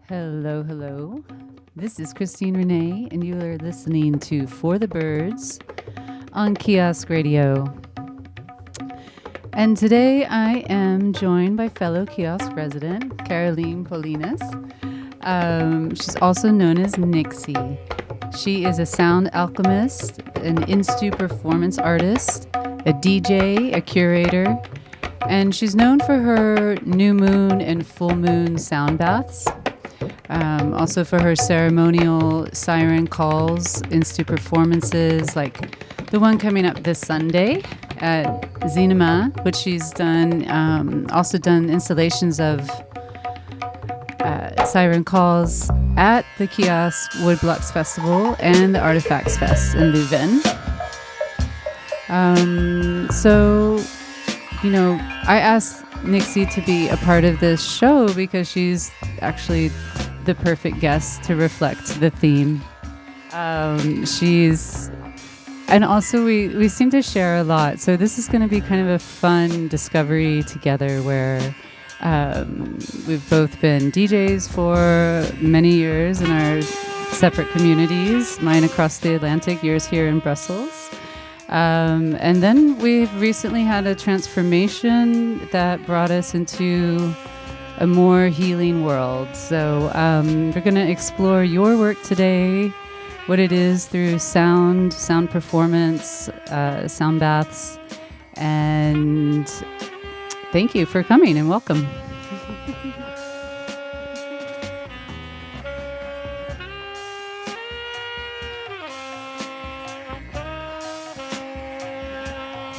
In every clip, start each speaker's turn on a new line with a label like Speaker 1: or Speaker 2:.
Speaker 1: Hello, hello. This is Christine Renee, and you are listening to For the Birds on Kiosk Radio. And today I am joined by fellow Kiosk resident, Caroline Polinas. She's also known as Nixie. She is a sound alchemist, an in-stu performance artist, a DJ, a curator, and she's known for her new moon and full moon sound baths. Also for her ceremonial siren calls, in-stu performances, like the one coming up this Sunday at Zinema, which she's done, also done installations of siren calls at the Kiosk Woodblocks Festival and the Artifacts Fest in Leuven. I asked Nixie to be a part of this show because she's actually the perfect guest to reflect the theme. And also we seem to share a lot. So this is going to be kind of a fun discovery together where we've both been DJs for many years in our separate communities, mine across the Atlantic, yours here in Brussels. And then we've recently had a transformation that brought us into a more healing world. So we're going to explore your work today, what it is through sound performance, sound baths, and thank you for coming and welcome.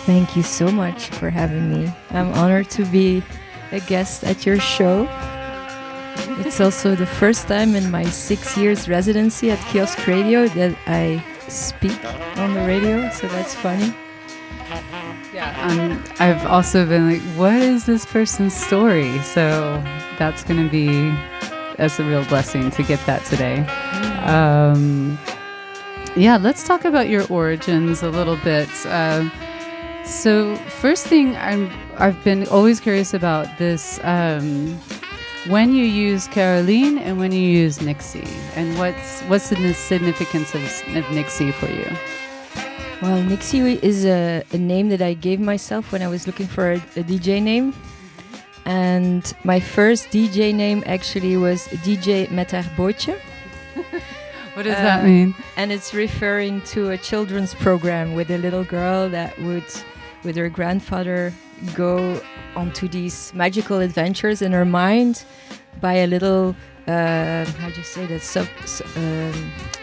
Speaker 2: Thank you so much for having me. I'm honored to be a guest at your show. It's also the first time in my 6 years residency at Kiosk Radio that I speak on the radio, so that's funny.
Speaker 1: Yeah, I've also been like, what is this person's story? So that's a real blessing to get that today. Let's talk about your origins a little bit. So first thing, I've been always curious about this, when you use Caroline and when you use Nixie, and what's the significance of Nixie for you?
Speaker 2: Well, Nixie is a name that I gave myself when I was looking for a DJ name. And my first DJ name actually was DJ met haar bootje.
Speaker 1: What does that mean?
Speaker 2: And it's referring to a children's program with a little girl that would, with her grandfather, go onto these magical adventures in her mind by a little,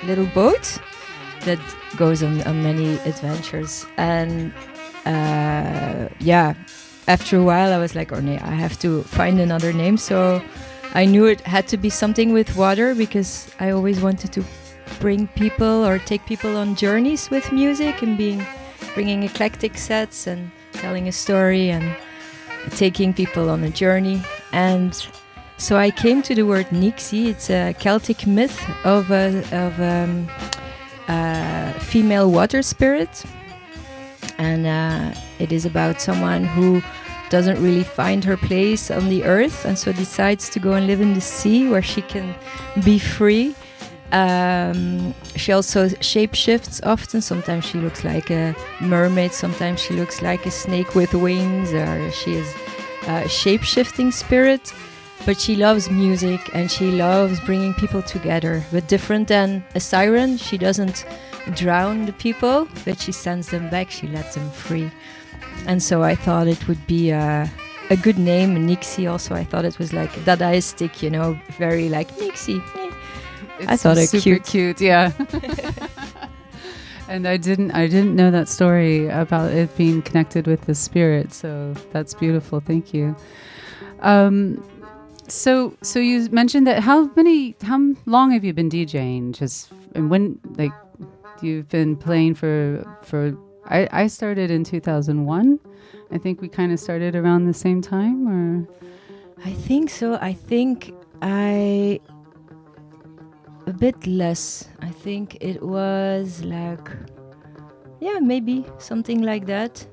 Speaker 2: little boat that goes on many adventures. And after a while I was like, Renée, I have to find another name. So I knew it had to be something with water because I always wanted to bring people or take people on journeys with music and bringing eclectic sets and telling a story and taking people on a journey. And so I came to the word Nixie. It's a Celtic myth of a female water spirit, and it is about someone who doesn't really find her place on the earth and so decides to go and live in the sea where she can be free. She also shapeshifts often. Sometimes she looks like a mermaid, sometimes she looks like a snake with wings, or she is a shape-shifting spirit. But she loves music and she loves bringing people together. But different than a siren, she doesn't drown the people, but she sends them back, she lets them free. And so I thought it would be a good name. Nixie also, I thought it was like Dadaistic, very like Nixie. I thought it
Speaker 1: super cute, yeah. And I didn't know that story about it being connected with the spirit, so that's beautiful. Thank you. So you mentioned that how long have you been DJing? And when you've been playing for I started in 2001. I think we kind of started around the same time, or
Speaker 2: I think so. I think a bit less. I think it was maybe something like that.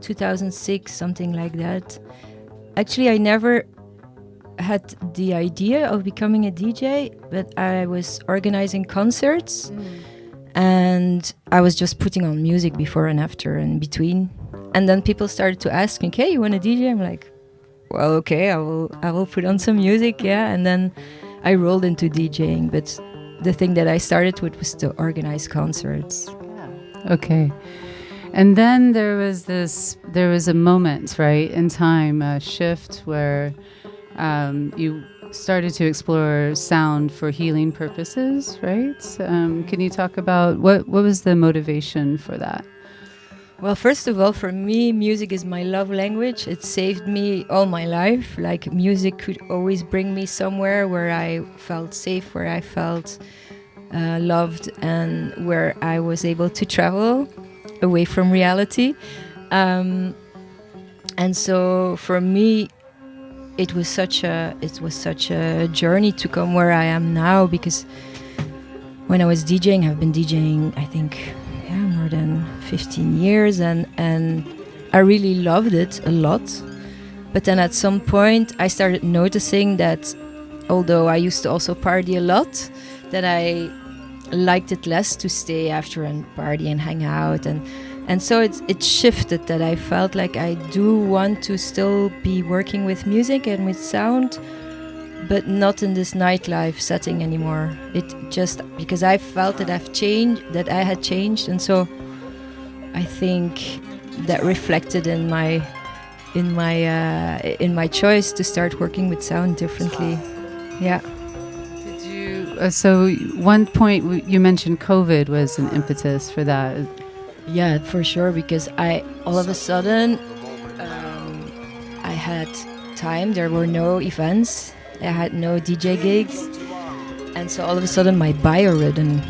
Speaker 2: 2006, something like that. Actually, I never had the idea of becoming a DJ, but I was organizing concerts and I was just putting on music before and after and between. And then people started to ask me, "Okay, you want to DJ?" I'm like, "Well, okay, I will put on some music, yeah." And then I rolled into DJing, but the thing that I started with was to organize concerts.
Speaker 1: Okay. And then there was a moment, right, in time, a shift where you started to explore sound for healing purposes, right? Can you talk about what was the motivation for that?
Speaker 2: Well, first of all, for me, music is my love language. It saved me all my life. Like, music could always bring me somewhere where I felt safe, where I felt loved, and where I was able to travel away from reality. And so for me, it was such a journey to come where I am now, because when I was DJing, I've been DJing, I think, more than 15 years, and I really loved it a lot. But then at some point I started noticing that although I used to also party a lot, that I liked it less to stay after and party and hang out, and so it shifted, that I felt like I do want to still be working with music and with sound, but not in this nightlife setting anymore. It just because I felt that I had changed, and so I think that reflected in my choice to start working with sound differently. Yeah.
Speaker 1: Did you? So one point you mentioned COVID was an impetus for that.
Speaker 2: Yeah, for sure. Because all of a sudden I had time. There were no events. I had no DJ gigs, and so all of a sudden my biorhythm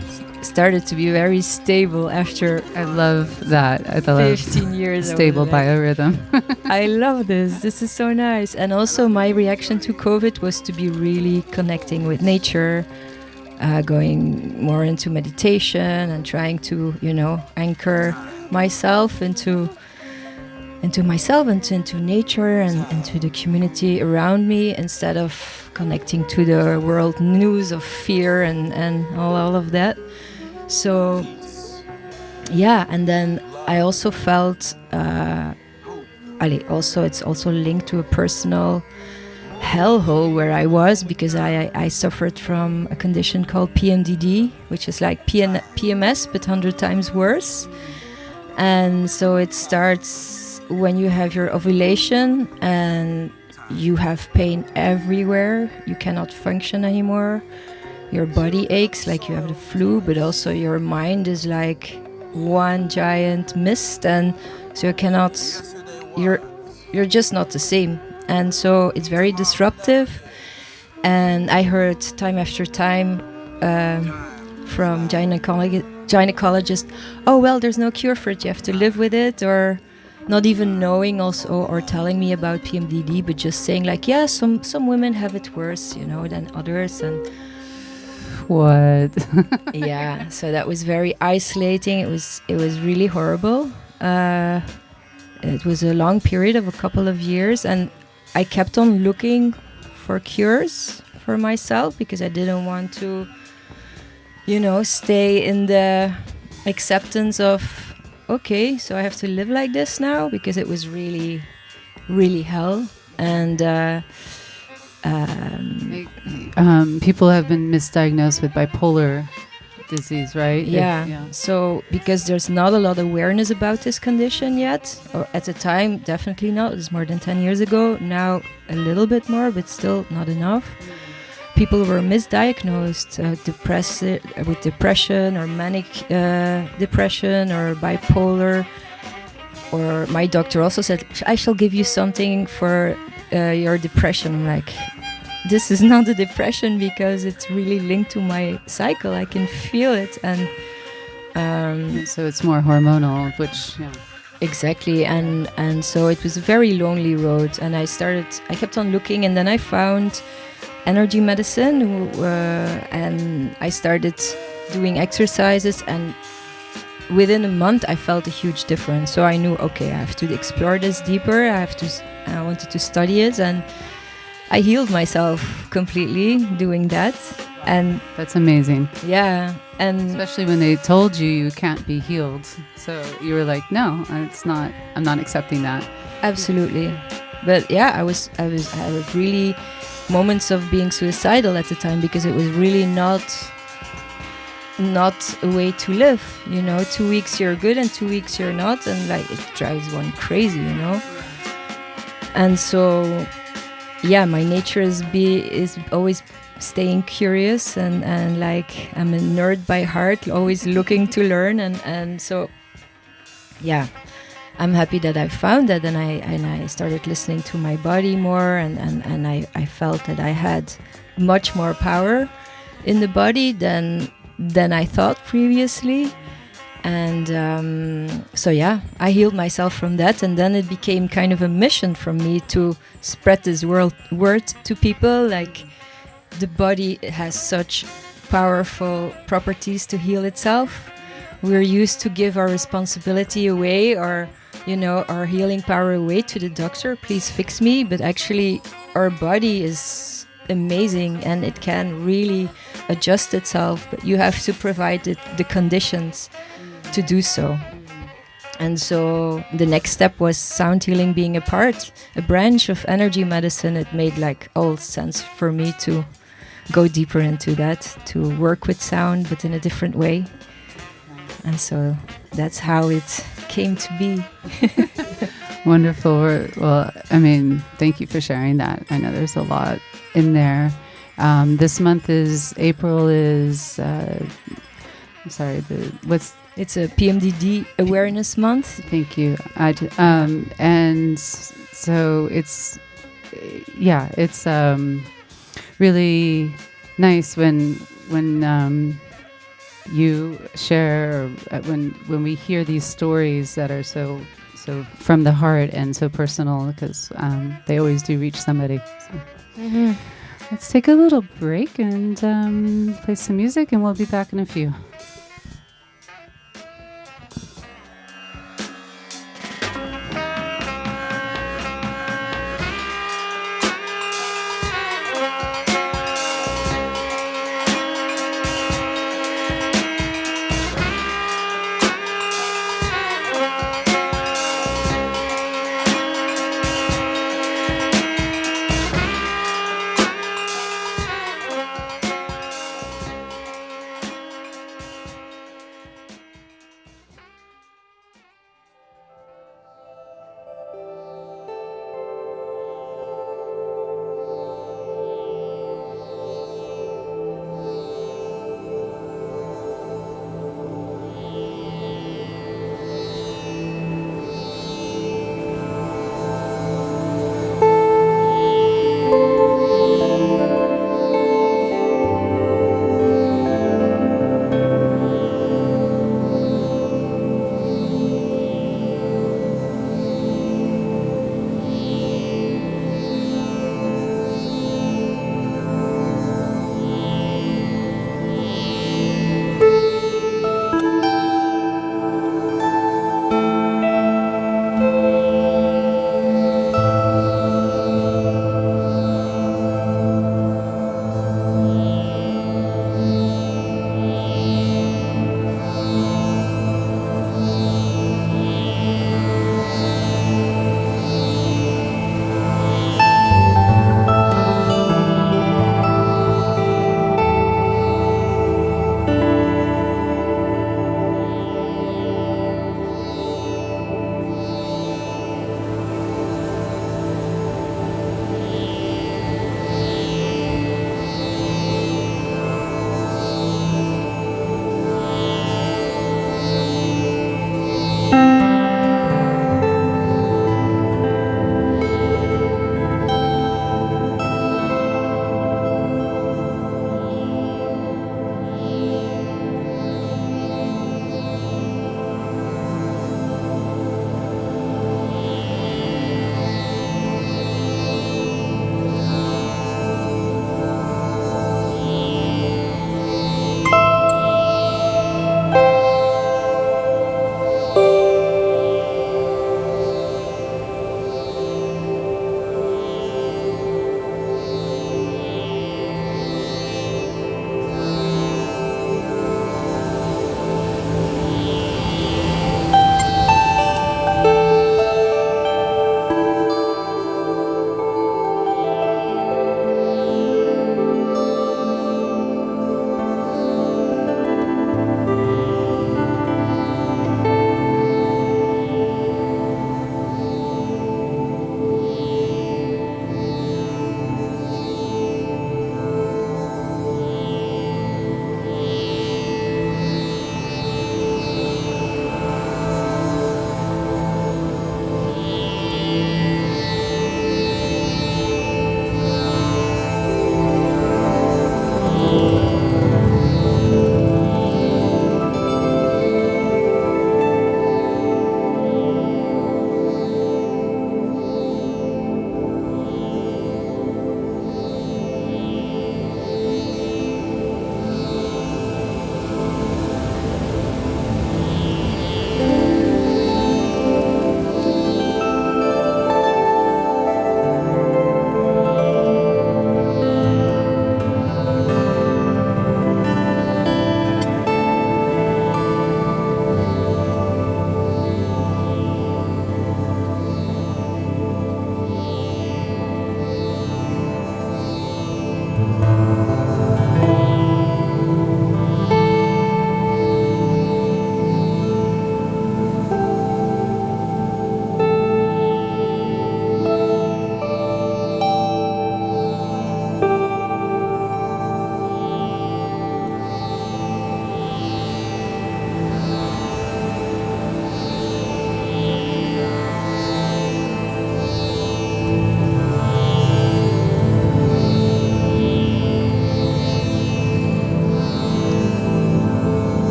Speaker 2: started to be very stable after.
Speaker 1: I love that. I love
Speaker 2: 15 years.
Speaker 1: Stable biorhythm.
Speaker 2: I love this. This is so nice. And also my reaction to COVID was to be really connecting with nature, going more into meditation and trying to, anchor myself into myself and into nature and into the community around me, instead of connecting to the world news of fear and all of that. So yeah, and then I also felt it's also linked to a personal hellhole where I was, because I suffered from a condition called PMDD, which is like PMS but 100 times worse. And so it starts when you have your ovulation and you have pain everywhere. You cannot function anymore. Your body aches like you have the flu, but also your mind is like one giant mist, and so you're just not the same. And so it's very disruptive. And I heard time after time from gynecologists, "Oh, well, there's no cure for it, you have to live with it," or not even knowing also, or telling me about PMDD, but just saying like, yeah, some women have it worse, than others. And
Speaker 1: what?
Speaker 2: Yeah, so that was very isolating. It was really horrible. It was a long period of a couple of years, and I kept on looking for cures for myself, because I didn't want to, stay in the acceptance of, okay, so I have to live like this now, because it was really, really hell. And
Speaker 1: people have been misdiagnosed with bipolar disease, right?
Speaker 2: Yeah. So because there's not a lot of awareness about this condition yet, or at the time, definitely not. It's more than 10 years ago. Now a little bit more, but still not enough. People were misdiagnosed, with depression or manic depression or bipolar. Or my doctor also said, "I shall give you something for your depression." I'm like, this is not a depression, because it's really linked to my cycle. I can feel it. And
Speaker 1: so it's more hormonal, which
Speaker 2: exactly. And so it was a very lonely road. And I kept on looking, and then I found energy medicine, and I started doing exercises, and within a month I felt a huge difference. So I knew, okay, I have to explore this deeper. I wanted to study it, and I healed myself completely doing that. And
Speaker 1: That's amazing.
Speaker 2: yeah, and
Speaker 1: Especially when they told you you can't be healed. So you were like, no, I'm not accepting that.
Speaker 2: absolutely. But yeah, I was really moments of being suicidal at the time, because it was really not a way to live. 2 weeks you're good and 2 weeks you're not, and like it drives one crazy. And so yeah, my nature is always staying curious, and like I'm a nerd by heart, always looking to learn, and so yeah, I'm happy that I found that, and I started listening to my body more, and I felt that I had much more power in the body than I thought previously. And so yeah, I healed myself from that, and then it became kind of a mission for me to spread this word to people. Like, the body has such powerful properties to heal itself. We're used to give our responsibility away, or our healing power away to the doctor. Please fix me. But actually, our body is amazing, and it can really adjust itself. But you have to provide the conditions to do so. And so the next step was sound healing being a branch of energy medicine. It made like all sense for me to go deeper into that, to work with sound, but in a different way. And so that's how it came to be.
Speaker 1: Wonderful. Well, I mean, thank you for sharing that. I know there's a lot in there. This month is April is, I'm sorry,
Speaker 2: It's a PMDD awareness month.
Speaker 1: Thank you. And so it's really nice when you share, when we hear these stories that are so from the heart and so personal, because they always do reach somebody. So. Let's take a little break and play some music, and we'll be back in a few.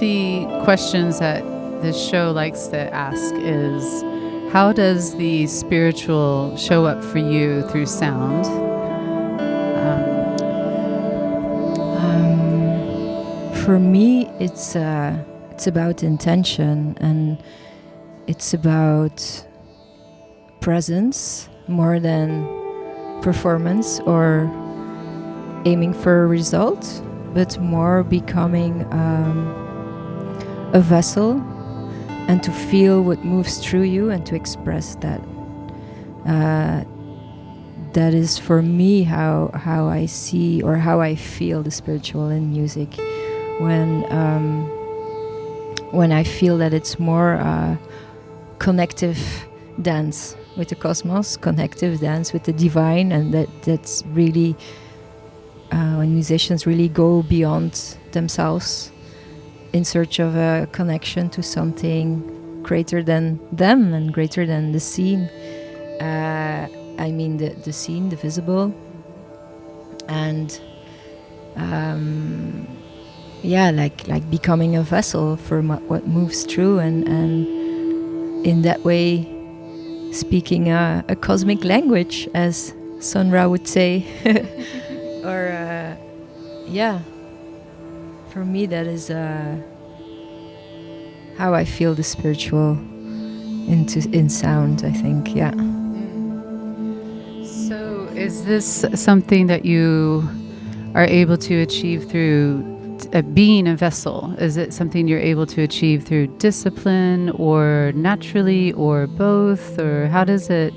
Speaker 1: the questions that this show likes to ask is, how does the spiritual show up for you through sound?
Speaker 2: For me, it's about intention, and it's about presence more than performance or aiming for a result, but more becoming a vessel, and to feel what moves through you and to express that. That is for me how I see or how I feel the spiritual in music. When I feel that it's more connective dance with the cosmos, connective dance with the divine, and that's really when musicians really go beyond themselves in search of a connection to something greater than them and greater than the scene. I mean the scene, the visible, and like becoming a vessel for what moves through, and in that way speaking a cosmic language, as Sun Ra would say. Or for me that is how I feel the spiritual in sound, I think.
Speaker 1: So is this something that you are able to achieve through being a vessel? Is it something you're able to achieve through discipline, or naturally, or both? Or how does that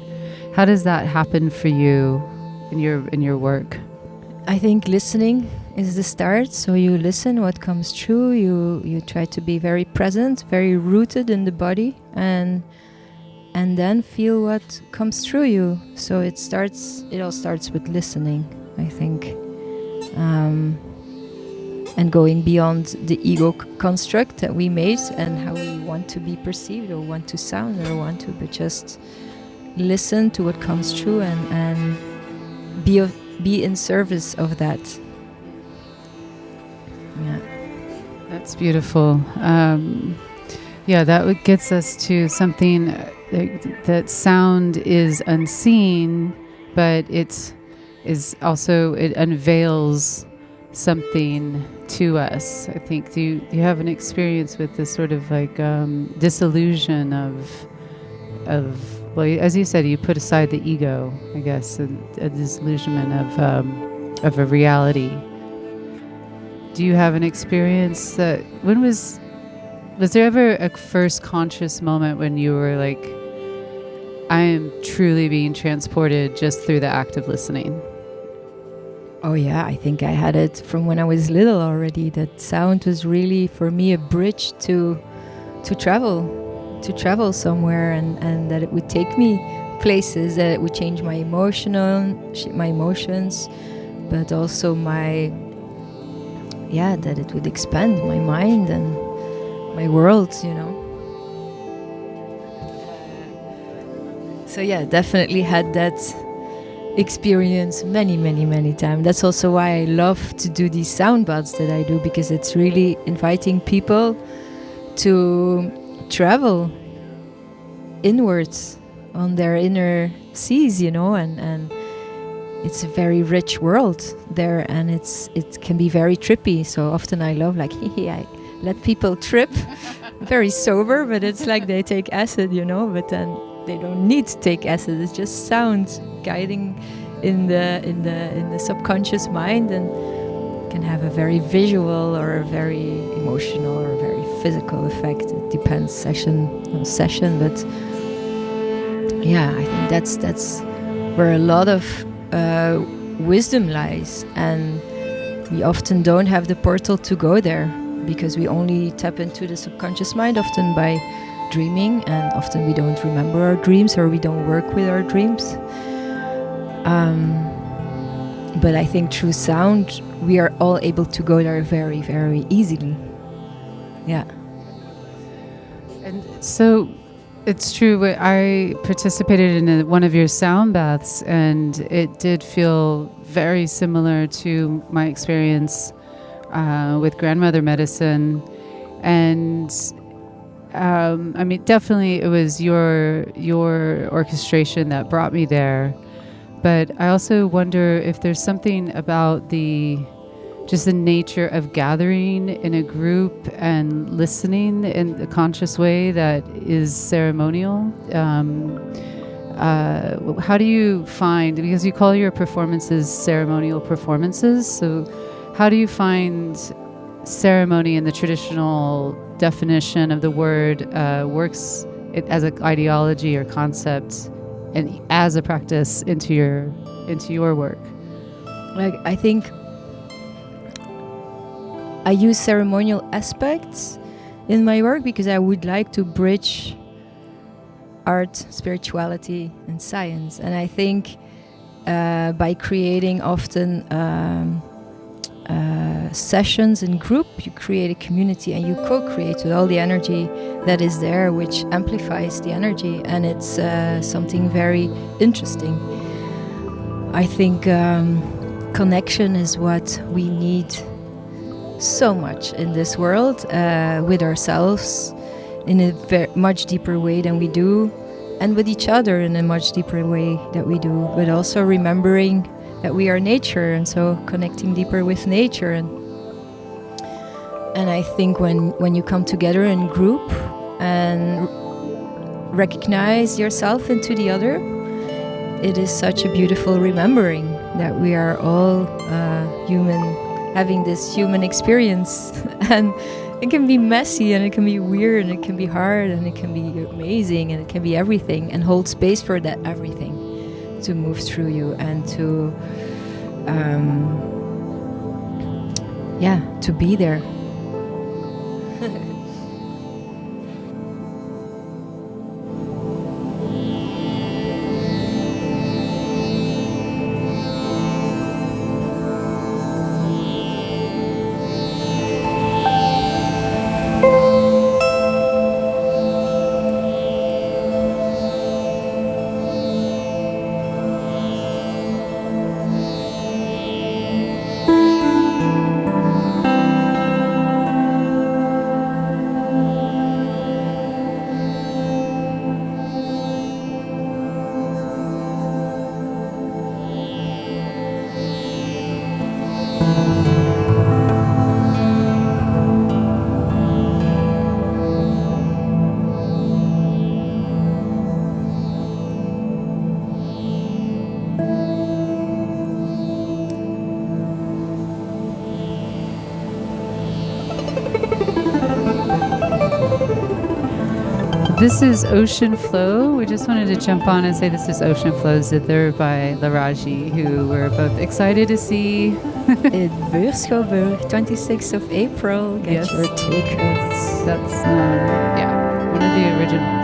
Speaker 1: happen for you in your work?
Speaker 2: I think listening is the start. So you listen what comes through. You try to be very present, very rooted in the body, and then feel what comes through you. So it all starts with listening, I think. And going beyond the ego construct that we made and how we want to be perceived or want to sound but just listen to what comes through and be in service of that. Yeah,
Speaker 1: that's beautiful. That gets us to something that sound is unseen, but it unveils something to us. I think. Do you have an experience with this sort of like disillusion of well, as you said, you put aside the ego, I guess, a disillusionment of a reality. Do you have an experience that was there ever a first conscious moment when you were like, I am truly being transported just through the act of listening?
Speaker 2: Oh yeah, I think I had it from when I was little already. That sound was really for me a bridge to travel somewhere, and that it would take me places, that it would change my emotions, but also that it would expand my mind and my world, So definitely had that experience many times. That's also why I love to do these sound baths that I do, because it's really inviting people to travel inwards on their inner seas, and it's a very rich world there, and it can be very trippy. So often I love I let people trip, very sober, but it's like they take acid, but then they don't need to take acid. It's just sound guiding in the subconscious mind, and can have a very visual or a very emotional or a very physical effect. It depends session on session, but I think that's where a lot of wisdom lies, and we often don't have the portal to go there, because we only tap into the subconscious mind often by dreaming, and often we don't remember our dreams, or we don't work with our dreams. But I think through sound we are all able to go there very, very easily. Yeah.
Speaker 1: And so it's true. I participated in one of your sound baths, and it did feel very similar to my experience with grandmother medicine. And I mean, definitely it was your orchestration that brought me there. But I also wonder if there's something about just the nature of gathering in a group and listening in a conscious way that is ceremonial. How do you find, because you call your performances ceremonial performances, so how do you find ceremony in the traditional definition of the word works it as an ideology or concept and as a practice into your work?
Speaker 2: Like, I think I use ceremonial aspects in my work because I would like to bridge art, spirituality, and science. And I think by creating often sessions in group, you create a community and you co-create with all the energy that is there, which amplifies the energy, and it's something very interesting. I think connection is what we need so much in this world, with ourselves in a much deeper way than we do, and with each other in a much deeper way that we do, but also remembering that we are nature, and so connecting deeper with nature. And I think when you come together in group and recognize yourself into the other, it is such a beautiful remembering that we are all human, having this human experience. And it can be messy, and it can be weird, and it can be hard, and it can be amazing, and it can be everything, and hold space for that everything to move through you and to to be there.
Speaker 1: This is Ocean Flow. We just wanted to jump on and say this is Ocean Flow Zither by Laraji, who we're both excited to see.
Speaker 2: In Beurschouwburg, 26th of April. Get your tickets.
Speaker 1: That's, one of the originals.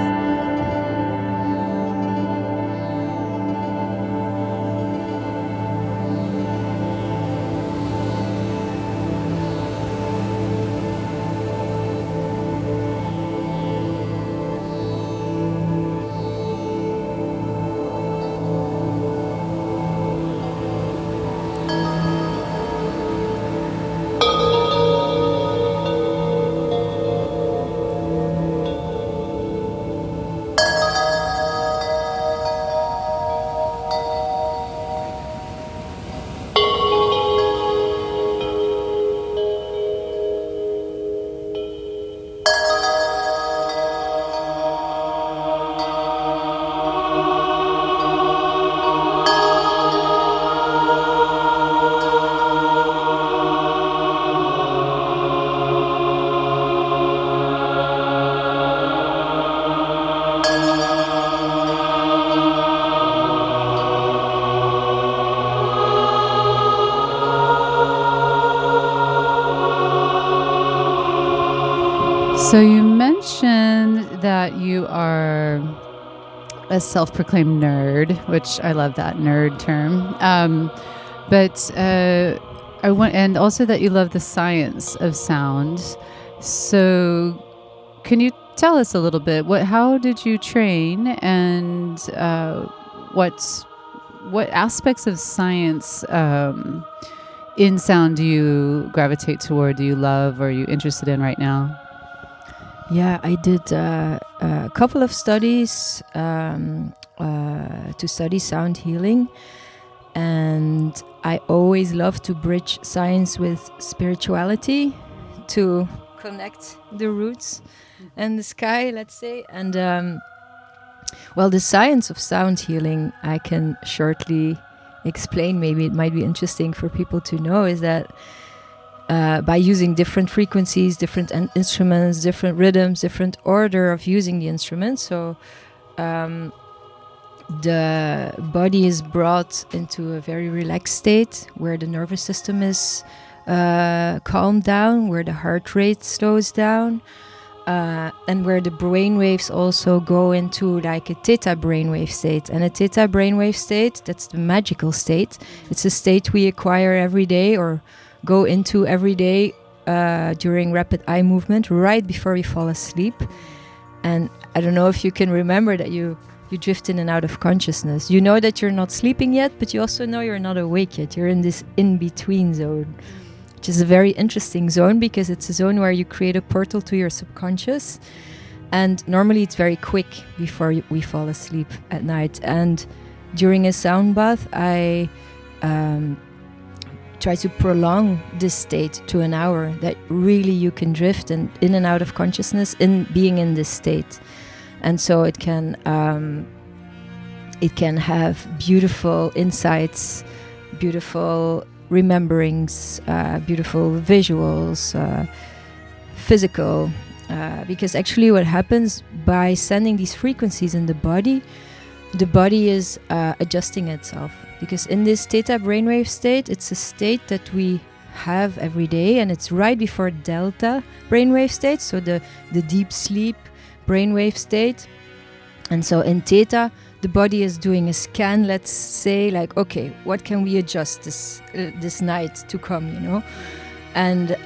Speaker 1: So you mentioned that you are a self-proclaimed nerd, which I love that nerd term. But I want, and also that you love the science of sound. So can you tell us a little bit? How did you train, and what aspects of science in sound do you gravitate toward? Do you love, or are you interested in right now?
Speaker 2: Yeah, I did a couple of studies to study sound healing, and I always love to bridge science with spirituality to connect the roots and the sky, let's say. And well, the science of sound healing, I can shortly explain. Maybe it might be interesting for people to know, is that by using different frequencies, different instruments, different rhythms, different order of using the instruments. So the body is brought into a very relaxed state where the nervous system is calmed down, where the heart rate slows down, and where the brain waves also go into like a theta brainwave state. And a theta brainwave state, that's the magical state. It's a state we acquire every day or go into every day during rapid eye movement right before we fall asleep. And I don't know if you can remember that you drift in and out of consciousness. You know that you're not sleeping yet, but you also know you're not awake yet. You're in this in-between zone, which is a very interesting zone because it's a zone where you create a portal to your subconscious. And normally it's very quick before we fall asleep at night. And during a sound bath, I try to prolong this state to an hour, that really you can drift in and out of consciousness in being in this state. And so it can have beautiful insights, beautiful rememberings, beautiful visuals, physical, because actually what happens by sending these frequencies in the body is adjusting itself. Because in this theta brainwave state, it's a state that we have every day, and it's right before delta brainwave state, so the deep sleep brainwave state. And so in theta, the body is doing a scan, let's say, like, okay, what can we adjust this night to come, you know? And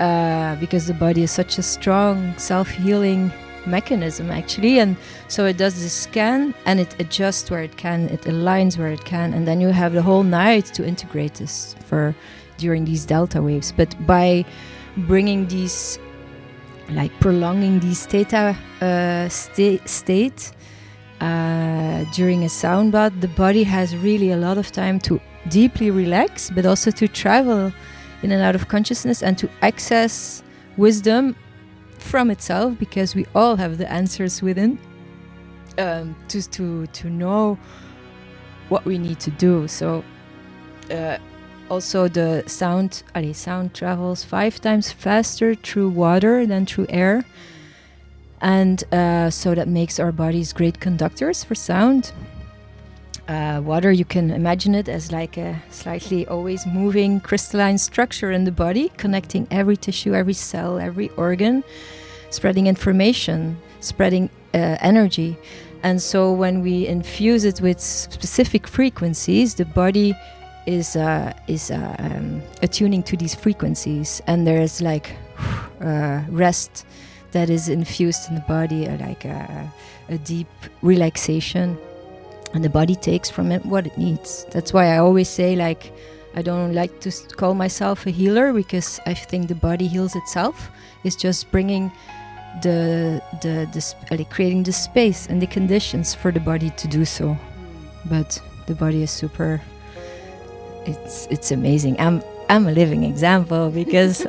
Speaker 2: because the body is such a strong self-healing mechanism, actually, and so it does this scan and it adjusts where it can, it aligns where it can, and then you have the whole night to integrate this for during these delta waves. But by bringing these, like prolonging these theta state during a sound bath, the body has really a lot of time to deeply relax, but also to travel in and out of consciousness and to access wisdom from itself, because we all have the answers within, to know what we need to do. So also the sound travels 5 times faster through water than through air, and so that makes our bodies great conductors for sound. Water, you can imagine it as like a slightly always moving crystalline structure in the body, connecting every tissue, every cell, every organ, spreading information, spreading energy. And so when we infuse it with specific frequencies, the body is attuning to these frequencies, and there is like rest that is infused in the body, like a deep relaxation. And the body takes from it what it needs. That's why I always say, like, I don't like to call myself a healer, because I think the body heals itself. It's just bringing creating the space and the conditions for the body to do so. But the body is super. It's amazing. I'm a living example, because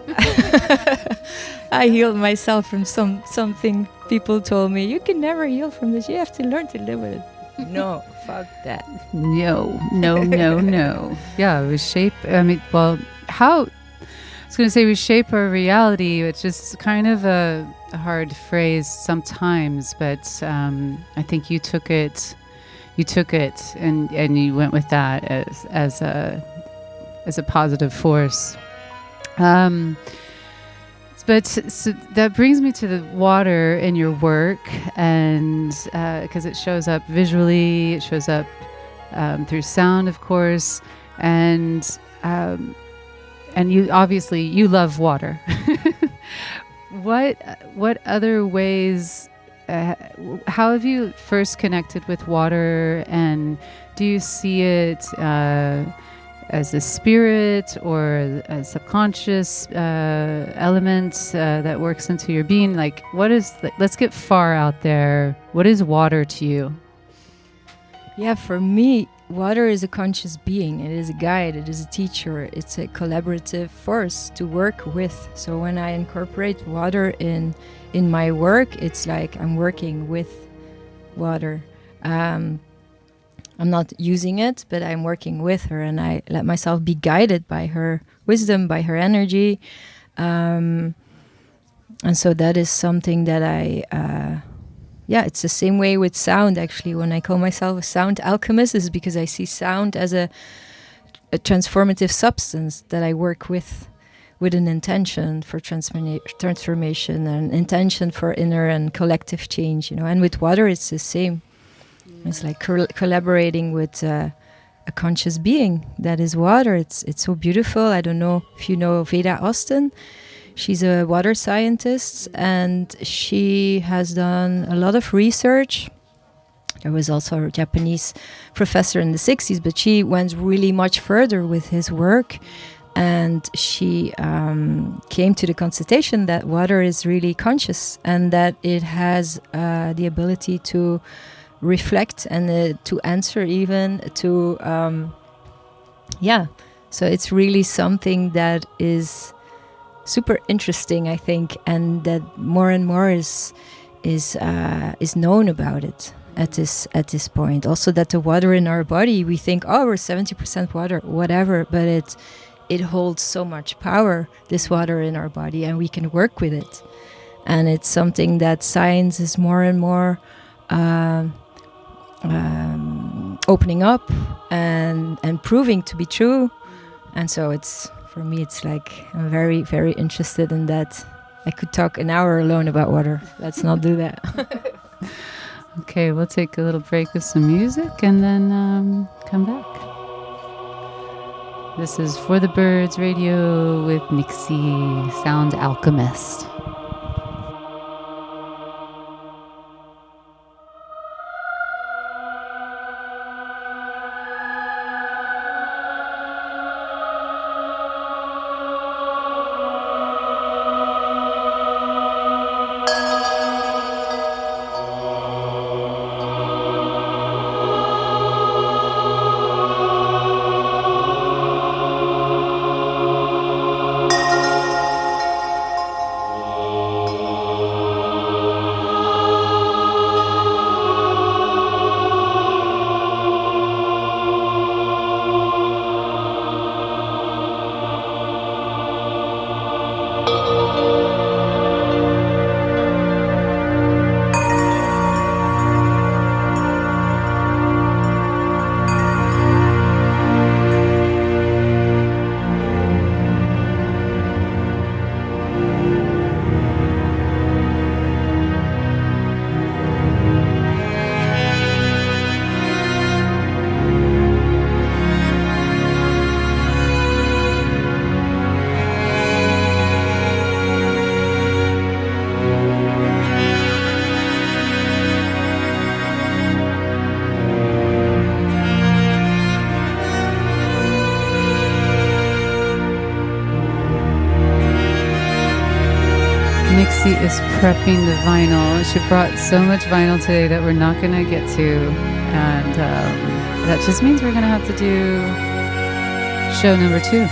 Speaker 2: I healed myself from something people told me. You can never heal from this. You have to learn to live with it. No, fuck that.
Speaker 1: No. Yeah, we shape, I was going to say we shape our reality, which is kind of a hard phrase sometimes, but I think you took it and you went with that as a positive force. But so that brings me to the water in your work, and because it shows up visually, it shows up through sound, of course, and you obviously you love water. What other ways? How have you first connected with water, and do you see it as a spirit or a subconscious element that works into your being? Like, what is let's get far out there. What is water to you?
Speaker 2: Yeah, for me, water is a conscious being. It is a guide, it is a teacher, it's a collaborative force to work with. So when I incorporate water in my work, it's like I'm working with water. I'm not using it, but I'm working with her, and I let myself be guided by her wisdom, by her energy. And so that is something that it's the same way with sound, actually. When I call myself a sound alchemist, is because I see sound as a transformative substance that I work with an intention for transformation, and intention for inner and collective change, And with water, it's the same. It's like collaborating with a conscious being that is water. It's so beautiful. I don't know if you know Veda Austin. She's a water scientist, and she has done a lot of research. There was also a Japanese professor in the 60s, but she went really much further with his work. And she came to the constatation that water is really conscious, and that it has the ability to reflect and to answer, even to so it's really something that is super interesting, I think, and that more and more is known about it at this point. Also, that the water in our body, we think, oh, we're 70% water, whatever, but it holds so much power, this water in our body, and we can work with it. And it's something that science is more and more opening up and proving to be true. And so for me, it's like I'm very, very interested in that. I could talk an hour alone about water. Let's not do that.
Speaker 1: Okay, we'll take a little break with some music and then come back. This is For the Birds Radio with Nixie, Sound Alchemist. Nixie is prepping the vinyl. She brought so much vinyl today that we're not going to get to. And that just means we're going to have to do show number 2.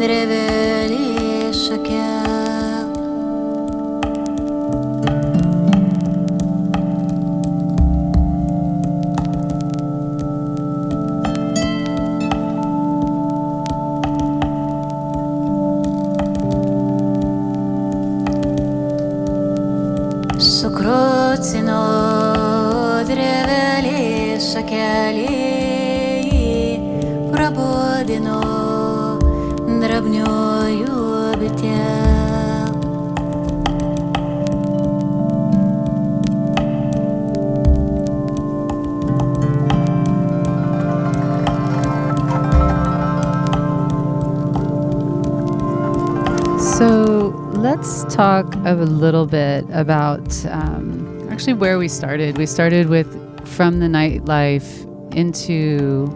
Speaker 3: dreveli šakel. Sukrucino dreveli šakeliai prabudino drabniuoju bitėm.
Speaker 1: So let's talk a little bit about actually where we started. We started with from the nightlife into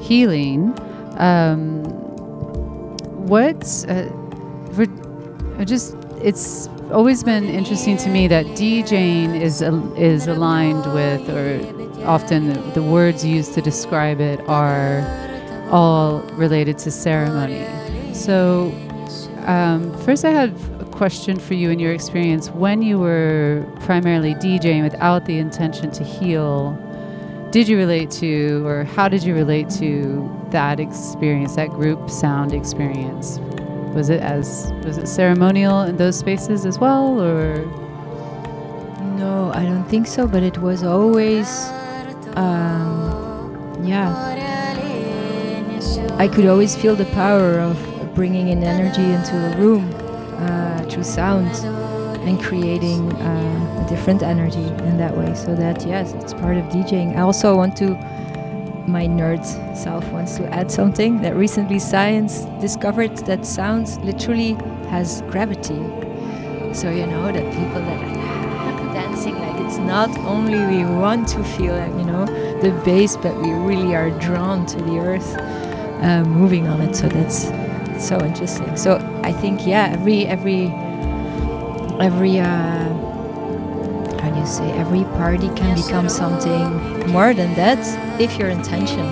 Speaker 1: healing. It's always been interesting to me that DJing is aligned with, or often the words used to describe it are all related to ceremony. So first I had a question for you in your experience. When you were primarily DJing without the intention to heal, did you relate to, or how did you relate to that experience, that group sound experience? Was it ceremonial in those spaces as well, or?
Speaker 2: No, I don't think so, but it was always, I could always feel the power of bringing in energy into a room through sound and creating a different energy in that way. So that, yes, it's part of DJing. I also my nerd self wants to add something, that recently science discovered that sound literally has gravity. So, that people that are dancing, like it's not only we want to feel, the bass, but we really are drawn to the earth, moving on it. So that's so interesting. So I think, every every party can become something more than that if your intention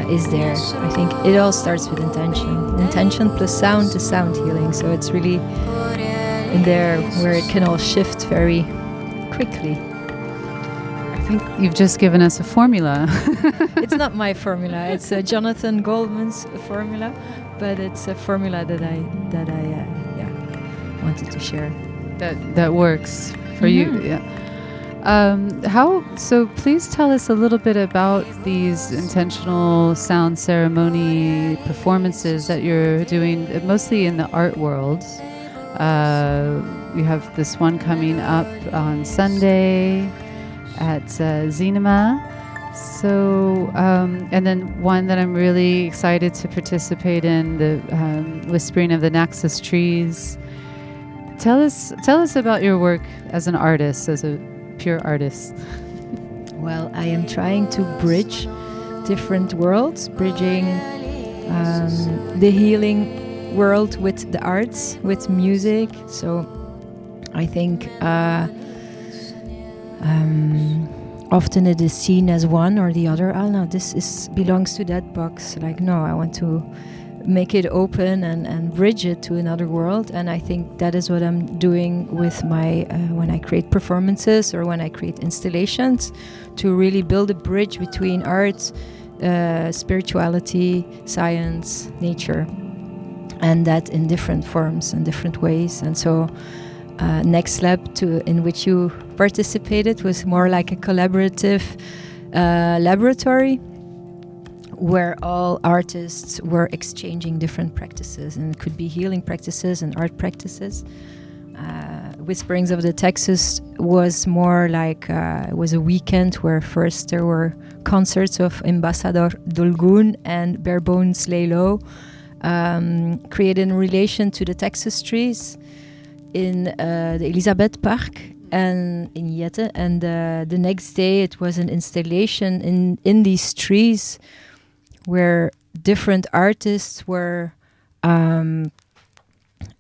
Speaker 2: is there. I think it all starts with intention plus sound to sound healing. So it's really in there where it can all shift very quickly.
Speaker 1: I think you've just given us a formula.
Speaker 2: It's not my formula, it's Jonathan Goldman's formula, but it's a formula that I wanted to share.
Speaker 1: That works for you. Yeah. So please tell us a little bit about these intentional sound ceremony performances that you're doing, mostly in the art world. We have this one coming up on Sunday at Zinema. So, and then one that I'm really excited to participate in, the Whispering of the Naxos Trees. Tell us about your work as an artist, as a pure artist.
Speaker 2: Well, I am trying to bridge different worlds, bridging the healing world with the arts, with music. So I think often it is seen as one or the other. Oh no, belongs to that box. Like, no, I want to make it open and bridge it to another world. And I think that is what I'm doing with my when I create performances or when I create installations, to really build a bridge between art, spirituality, science, nature, and that in different forms and different ways. And so Next Lab, in which you participated, was more like a collaborative laboratory where all artists were exchanging different practices, and it could be healing practices and art practices. Whisperings of the Texas was more like it was a weekend where first there were concerts of Ambassador Dolgun and Barebones Laylo, created in relation to the Texas trees in the Elisabeth Park and in Jette. And the next day it was an installation in these trees where different artists were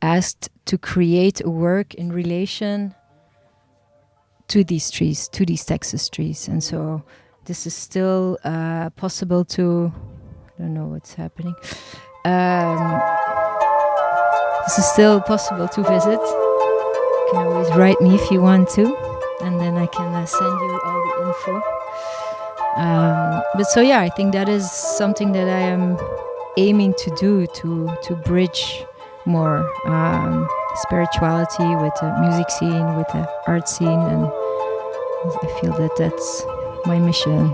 Speaker 2: asked to create a work in relation to these trees, to these Texas trees. And so this is still possible to, I don't know what's happening. this is still possible to visit. You can always write me if you want to, and then I can send you all the info. But so yeah, I think that is something that I am aiming to do, to bridge more spirituality with the music scene, with the art scene, and I feel that that's my mission.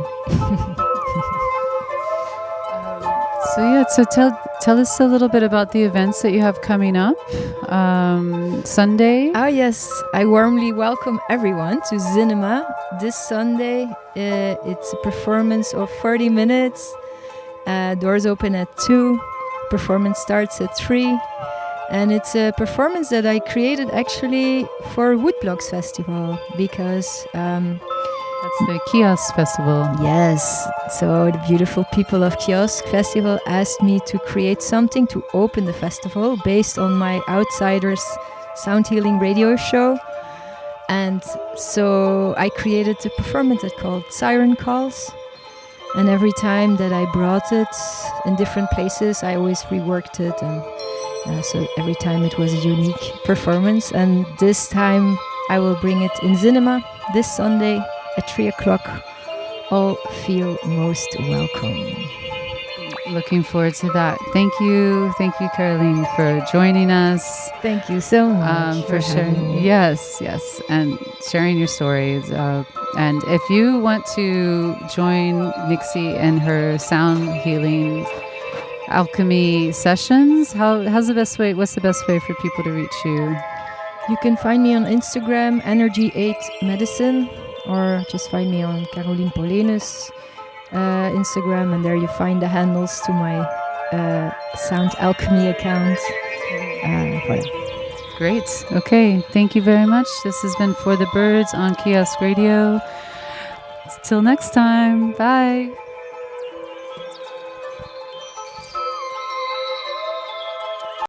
Speaker 1: So tell us a little bit about the events that you have coming up. Sunday.
Speaker 2: Oh yes, I warmly welcome everyone to Cinema this Sunday. It's a performance of 40 minutes. Doors open at 2. Performance starts at 3. And it's a performance that I created actually for Woodblocks Festival because...
Speaker 1: that's the Kiosk Festival.
Speaker 2: Yes. So the beautiful people of Kiosk Festival asked me to create something to open the festival based on my Outsiders sound healing radio show. And so I created a performance that's called Siren Calls. And every time that I brought it in different places, I always reworked it. And so every time it was a unique performance. And this time I will bring it in Cinema this Sunday at 3 o'clock. All feel most welcome.
Speaker 1: Looking forward to that. Thank you, Caroline, for joining us.
Speaker 2: Thank you so much
Speaker 1: for sharing. Yes, and sharing your stories. And if you want to join Nixie in her sound healing alchemy sessions, how's the best way? What's the best way for people to reach you?
Speaker 2: You can find me on Instagram, Energy 8 Medicine, or just find me on Caroline Polenus Instagram, and there you find the handles to my Sound Alchemy account. Voilà.
Speaker 1: Great. Okay. Thank you very much. This has been For the Birds on Kiosk Radio. Till next time. Bye.